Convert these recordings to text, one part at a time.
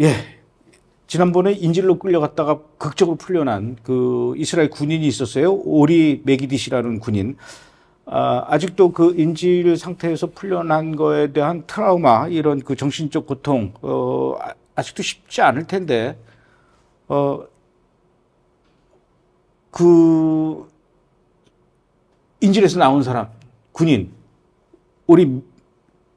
예. 지난번에 인질로 끌려갔다가 극적으로 풀려난 그 이스라엘 군인이 있었어요. 오리 메기디시라는 군인. 아직도 그 인질 상태에서 풀려난 거에 대한 트라우마, 이런 그 정신적 고통, 아직도 쉽지 않을 텐데, 그 인질에서 나온 사람, 군인, 오리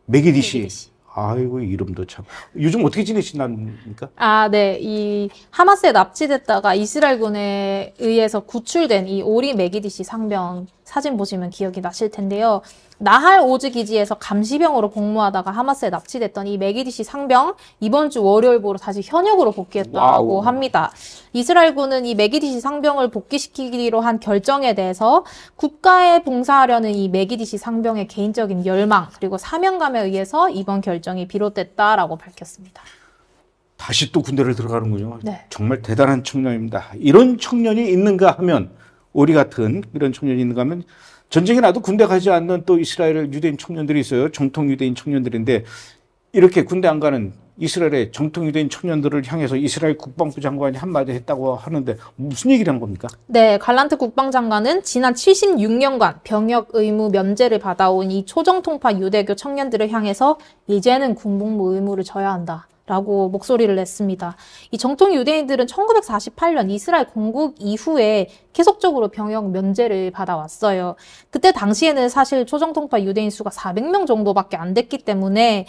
메기디시. 아이고, 이름도 참. 요즘 어떻게 지내신답니까? 네. 이 하마스에 납치됐다가 이스라엘군에 의해서 구출된 이 오리 메기디시 상병 사진 보시면 기억이 나실 텐데요. 나할 오즈 기지에서 감시병으로 복무하다가 하마스에 납치됐던 이 메기디시 상병 이번 주 월요일부로 다시 현역으로 복귀했다고 합니다. 이스라엘군은 이 메기디시 상병을 복귀시키기로 한 결정에 대해서 국가에 봉사하려는 이 메기디시 상병의 개인적인 열망 그리고 사명감에 의해서 이번 결정이 비롯됐다라고 밝혔습니다. 다시 또 군대를 들어가는군요. 네. 정말 대단한 청년입니다. 이런 청년이 있는가 하면, 오리 같은 이런 청년이 있는가 하면, 전쟁이 나도 군대 가지 않는 또 이스라엘 유대인 청년들이 있어요. 정통 유대인 청년들인데, 이렇게 군대 안 가는 이스라엘의 정통 유대인 청년들을 향해서 이스라엘 국방부 장관이 한마디 했다고 하는데 무슨 얘기를 한 겁니까? 네, 갈란트 국방장관은 지난 76년간 병역 의무 면제를 받아온 이 초정통파 유대교 청년들을 향해서 이제는 군복무 의무를 져야 한다 라고 목소리를 냈습니다. 이 정통 유대인들은 1948년 이스라엘 건국 이후에 계속적으로 병역 면제를 받아왔어요. 그때 당시에는 사실 초정통파 유대인 수가 400명 정도밖에 안 됐기 때문에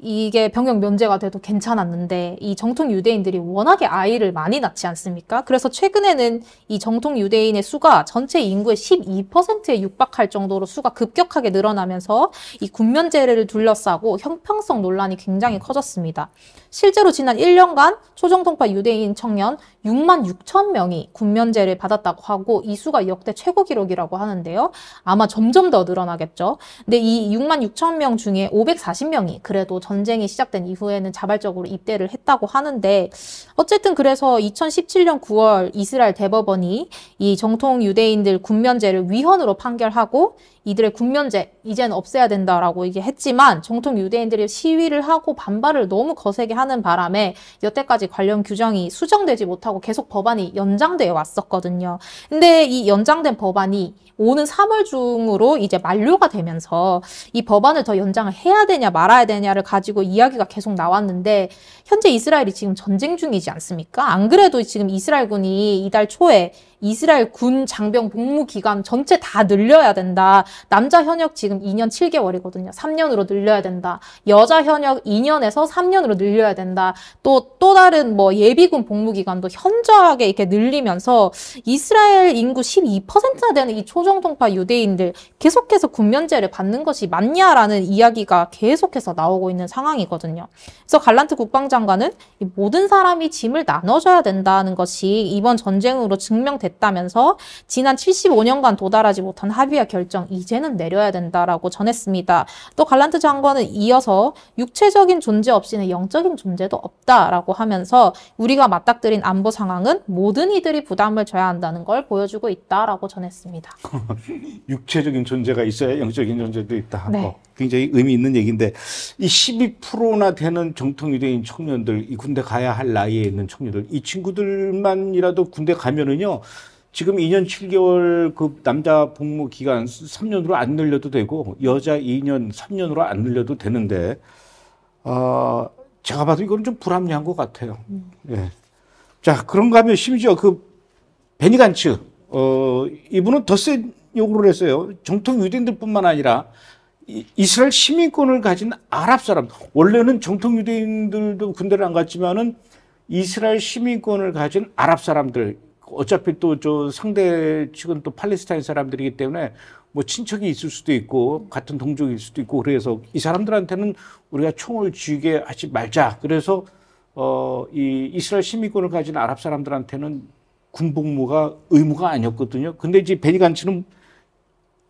이게 병역 면제가 돼도 괜찮았는데, 이 정통 유대인들이 워낙에 아이를 많이 낳지 않습니까? 그래서 최근에는 이 정통 유대인의 수가 전체 인구의 12%에 육박할 정도로 수가 급격하게 늘어나면서 이 군면제를 둘러싸고 형평성 논란이 굉장히 커졌습니다. 실제로 지난 1년간 초정통파 유대인 청년 6만 6천 명이 군면제를 받았다고 하고, 이 수가 역대 최고 기록이라고 하는데요. 아마 점점 더 늘어나겠죠. 근데 이 6만 6천 명 중에 540명이 그래도 전쟁이 시작된 이후에는 자발적으로 입대를 했다고 하는데, 어쨌든 그래서 2017년 9월 이스라엘 대법원이 이 정통 유대인들 군면제를 위헌으로 판결하고, 이들의 군면제 이제는 없애야 된다라고 얘기했지만, 정통 유대인들이 시위를 하고 반발을 너무 거세게 하는 바람에 여태까지 관련 규정이 수정되지 못하고 계속 법안이 연장되어 왔었거든요. 근데 이 연장된 법안이 오는 3월 중으로 이제 만료가 되면서 이 법안을 더 연장을 해야 되냐 말아야 되냐를 가지고 이야기가 계속 나왔는데, 현재 이스라엘이 지금 전쟁 중이지 않습니까? 안 그래도 지금 이스라엘군이 이달 초에 이스라엘 군 장병 복무 기간 전체 다 늘려야 된다. 남자 현역 지금 2년 7개월이거든요. 3년으로 늘려야 된다. 여자 현역 2년에서 3년으로 늘려야 된다. 또 다른 뭐 예비군 복무 기간도 현저하게 이렇게 늘리면서 이스라엘 인구 12%나 되는 이 초정통파 유대인들 계속해서 군면제를 받는 것이 맞냐라는 이야기가 계속해서 나오고 있는 상황이거든요. 그래서 갈란트 국방장관은 이 모든 사람이 짐을 나눠줘야 된다는 것이 이번 전쟁으로 증명됐다면서 지난 75년간 도달하지 못한 합의와 결정 이제는 내려야 된다라고 전했습니다. 또 갈란트 장관은 이어서 육체적인 존재 없이는 영적인 존재도 없다라고 하면서 우리가 맞닥뜨린 안보 상황은 모든 이들이 부담을 져야 한다는 걸 보여주고 있다라고 전했습니다. 육체적인 존재가 있어야 영적인 존재도 있다. 네. 굉장히 의미 있는 얘기인데, 이 12%나 되는 정통 유대인 청년들, 이 군대 가야 할 나이에 있는 청년들, 이 친구들만이라도 군대 가면은요, 지금 2년 7개월 그 남자 복무 기간 3년으로 안 늘려도 되고, 여자 2년 3년으로 안 늘려도 되는데, 제가 봐도 이건 좀 불합리한 것 같아요. 예. 자, 그런가 하면 심지어 그 베니 간츠, 이분은 더 센 요구를 했어요. 정통 유대인들뿐만 아니라 이스라엘 시민권을 가진 아랍 사람, 원래는 정통 유대인들도 군대를 안 갔지만은 이스라엘 시민권을 가진 아랍 사람들, 어차피 또 저 상대 측은 또 팔레스타인 사람들이기 때문에 뭐 친척이 있을 수도 있고 같은 동족일 수도 있고, 그래서 이 사람들한테는 우리가 총을 쥐게 하지 말자. 그래서 이 이스라엘 시민권을 가진 아랍 사람들한테는 군복무가 의무가 아니었거든요. 근데 이제 베니 간츠는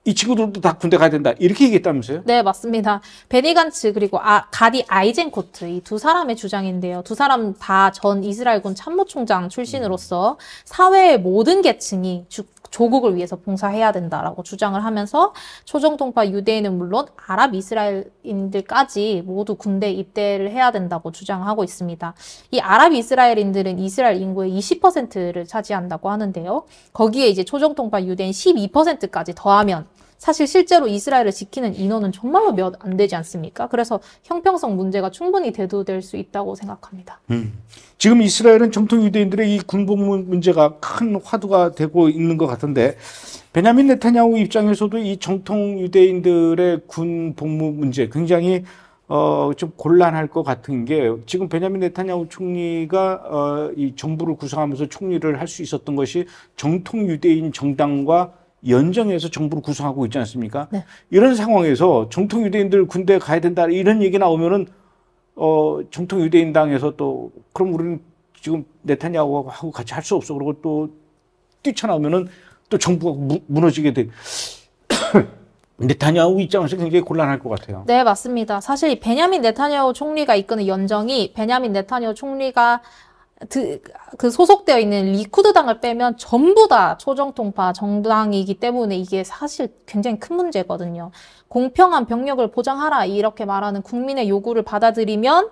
이 친구들도 다 군대 가야 된다, 이렇게 얘기했다면서요? 네, 맞습니다. 베니 간츠 그리고 가디 아이젠코트, 이 두 사람의 주장인데요. 두 사람 다 전 이스라엘군 참모총장 출신으로서 사회의 모든 계층이 조국을 위해서 봉사해야 된다라고 주장을 하면서 초정통파 유대인은 물론 아랍 이스라엘인들까지 모두 군대 입대를 해야 된다고 주장하고 있습니다. 이 아랍 이스라엘인들은 이스라엘 인구의 20%를 차지한다고 하는데요. 거기에 이제 초정통파 유대인 12%까지 더하면 사실 실제로 이스라엘을 지키는 인원은 정말로 몇 안 되지 않습니까? 그래서 형평성 문제가 충분히 대두될 수 있다고 생각합니다. 지금 이스라엘은 정통 유대인들의 이 군복무 문제가 큰 화두가 되고 있는 것 같은데 베냐민 네타냐후 입장에서도 이 정통 유대인들의 군복무 문제 굉장히 좀 곤란할 것 같은 게 지금 베냐민 네타냐후 총리가 이 정부를 구성하면서 총리를 할 수 있었던 것이 정통 유대인 정당과 연정해서 정부를 구성하고 있지 않습니까? 네. 이런 상황에서 정통 유대인들 군대에 가야 된다 이런 얘기 나오면은 정통 유대인당에서 또 그럼 우리는 지금 네타냐후하고 같이 할 수 없어 그러고 또 뛰쳐나오면은 또 정부가 무너지게 돼. 네타냐후 입장에서 굉장히 곤란할 것 같아요. 네, 맞습니다. 사실 이 베냐민 네타냐후 총리가 이끄는 연정이 베냐민 네타냐후 총리가 그 소속되어 있는 리쿠드당을 빼면 전부 다 초정통파 정당이기 때문에 이게 사실 굉장히 큰 문제거든요. 공평한 병력을 보장하라 이렇게 말하는 국민의 요구를 받아들이면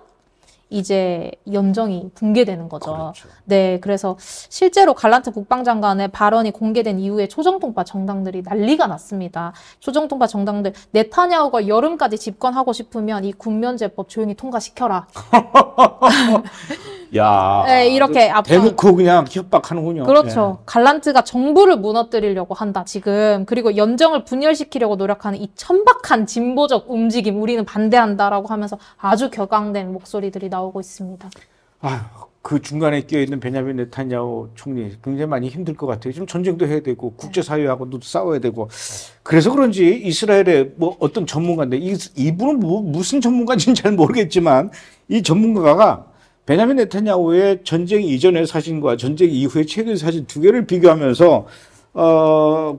이제 연정이 붕괴되는 거죠. 그렇죠. 네, 그래서 실제로 갈란트 국방장관의 발언이 공개된 이후에 초정통파 정당들이 난리가 났습니다. 초정통파 정당들 네타냐후가 여름까지 집권하고 싶으면 이 군면제법 조용히 통과시켜라. 야, 네, 이렇게 대놓고 그냥 협박하는군요. 그렇죠. 예. 갈란트가 정부를 무너뜨리려고 한다, 지금. 그리고 연정을 분열시키려고 노력하는 이 천박한 진보적 움직임, 우리는 반대한다라고 하면서 아주 격앙된 목소리들이 나오고 있습니다. 그 중간에 끼어있는 베냐민 네타냐후 총리 굉장히 많이 힘들 것 같아요. 지금 전쟁도 해야 되고 국제사회하고도 싸워야 되고 그래서 그런지 이스라엘의 뭐 어떤 전문가인데 이분은 무슨 전문가인지는 잘 모르겠지만 이 전문가가 베냐민 네타냐후의 전쟁 이전의 사진과 전쟁 이후의 최근 사진 두 개를 비교하면서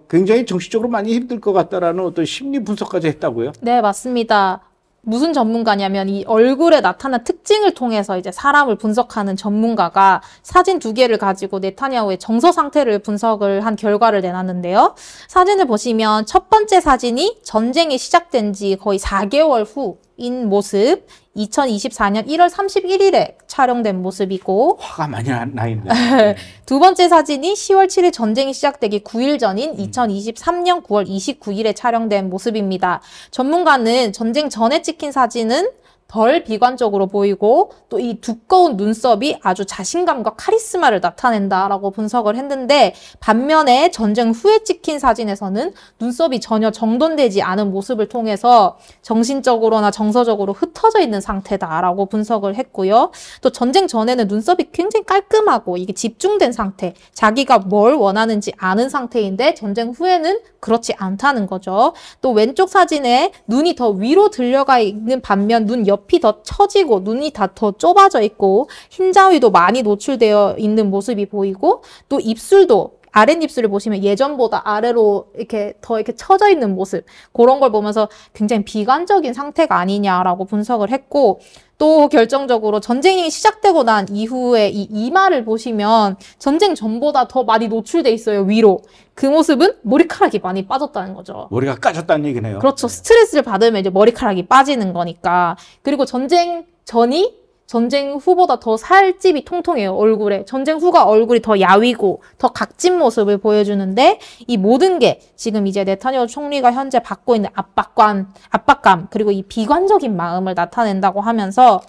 굉장히 정신적으로 많이 힘들 것 같다라는 어떤 심리 분석까지 했다고요? 네, 맞습니다. 무슨 전문가냐면 이 얼굴에 나타난 특징을 통해서 이제 사람을 분석하는 전문가가 사진 두 개를 가지고 네타냐후의 정서 상태를 분석을 한 결과를 내놨는데요. 사진을 보시면 첫 번째 사진이 전쟁이 시작된 지 거의 4개월 후인 모습, 2024년 1월 31일에 촬영된 모습이고 화가 많이 나 있네. 두 번째 사진이 10월 7일 전쟁이 시작되기 9일 전인 2023년 9월 29일에 촬영된 모습입니다. 전문가는 전쟁 전에 찍힌 사진은 덜 비관적으로 보이고 또 이 두꺼운 눈썹이 아주 자신감과 카리스마를 나타낸다라고 분석을 했는데 반면에 전쟁 후에 찍힌 사진에서는 눈썹이 전혀 정돈되지 않은 모습을 통해서 정신적으로나 정서적으로 흩어져 있는 상태다라고 분석을 했고요. 또 전쟁 전에는 눈썹이 굉장히 깔끔하고 이게 집중된 상태, 자기가 뭘 원하는지 아는 상태인데 전쟁 후에는 그렇지 않다는 거죠. 또 왼쪽 사진에 눈이 더 위로 들려가 있는 반면 눈 옆이 더 처지고 눈이 다 더 좁아져 있고 흰자위도 많이 노출되어 있는 모습이 보이고 또 입술도 아랫입술을 보시면 예전보다 아래로 이렇게 더 이렇게 처져 있는 모습, 그런 걸 보면서 굉장히 비관적인 상태가 아니냐라고 분석을 했고, 또 결정적으로 전쟁이 시작되고 난 이후에 이 이마를 보시면 전쟁 전보다 더 많이 노출돼 있어요, 위로. 그 모습은 머리카락이 많이 빠졌다는 거죠. 머리가 까졌다는 얘기네요. 그렇죠. 스트레스를 받으면 이제 머리카락이 빠지는 거니까. 그리고 전쟁 전이 전쟁 후보다 더 살집이 통통해요, 얼굴에. 전쟁 후가 얼굴이 더 야위고 더 각진 모습을 보여주는데 이 모든 게 지금 이제 네타냐후 총리가 현재 받고 있는 압박감 그리고 이 비관적인 마음을 나타낸다고 하면서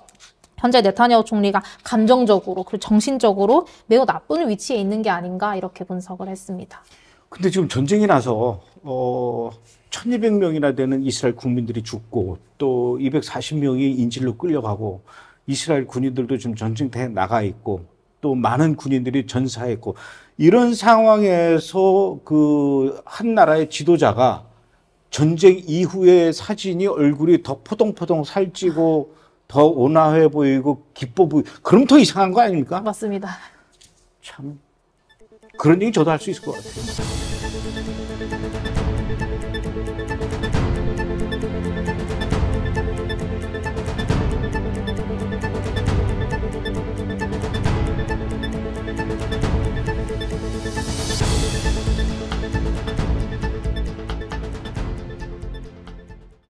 현재 네타냐후 총리가 감정적으로 그리고 정신적으로 매우 나쁜 위치에 있는 게 아닌가 이렇게 분석을 했습니다. 근데 지금 전쟁이 나서 1200명이나 되는 이스라엘 국민들이 죽고 또 240명이 인질로 끌려가고 이스라엘 군인들도 지금 전쟁터에 나가 있고 또 많은 군인들이 전사했고 이런 상황에서 그 한 나라의 지도자가 전쟁 이후의 사진이 얼굴이 더 포동포동 살찌고 더 온화해 보이고 기뻐 보이고 그럼 더 이상한 거 아닙니까? 맞습니다. 참 그런 얘기 저도 할 수 있을 것 같아요.